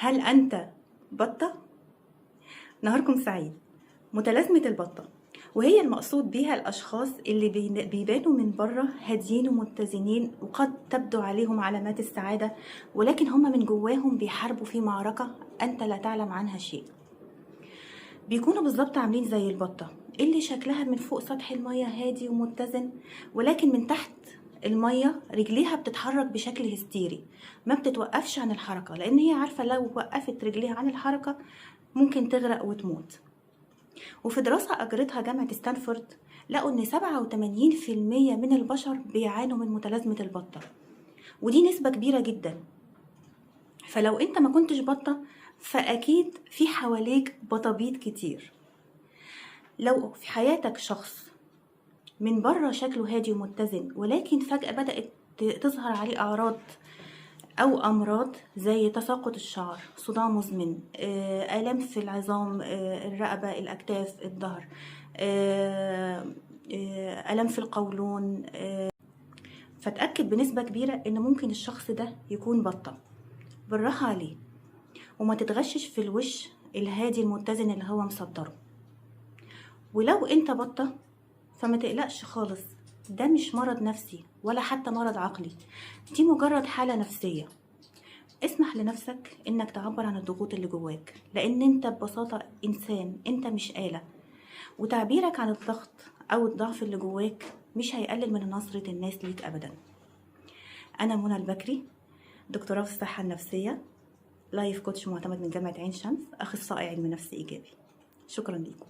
هل أنت بطة؟ نهاركم سعيد. متلازمة البطة، وهي المقصود بها الأشخاص اللي بيبانوا من بره هاديين ومتزنين، وقد تبدو عليهم علامات السعادة، ولكن هم من جواهم بيحاربوا في معركة أنت لا تعلم عنها شيء. بيكونوا بالظبط عاملين زي البطة اللي شكلها من فوق سطح المية هادي ومتزن، ولكن من تحت المية رجليها بتتحرك بشكل هستيري، ما بتتوقفش عن الحركة، لأن هي عارفة لو وقفت رجليها عن الحركة ممكن تغرق وتموت. وفي دراسة أجرتها جامعة ستانفورد لقوا إن 87% من البشر بيعانوا من متلازمة البطة، ودي نسبة كبيرة جدا. فلو أنت ما كنتش بطة فأكيد في حواليك بطابيط كتير. لو في حياتك شخص من بره شكله هادي ومتزن، ولكن فجأة بدأت تظهر عليه أعراض أو أمراض زي تساقط الشعر، صداع مزمن، آلام في العظام، الرقبة، الأكتاف، الظهر، آلام في القولون، فتأكد بنسبة كبيرة إن ممكن الشخص ده يكون بطة. بالراحة عليه وما تتغشش في الوش الهادي المتزن اللي هو مصدره. ولو انت بطة فما تقلقش خالص، ده مش مرض نفسي ولا حتى مرض عقلي، دي مجرد حالة نفسية. اسمح لنفسك انك تعبر عن الضغوط اللي جواك، لان انت ببساطة انسان، انت مش آلة. وتعبيرك عن الضغط او الضعف اللي جواك مش هيقلل من نظرة الناس ليك ابدا. انا منى البكري، دكتوراه في الصحة النفسية، لايف كوتش معتمد من جامعة عين شمس، اخصائي علم نفس ايجابي. شكرا لكم.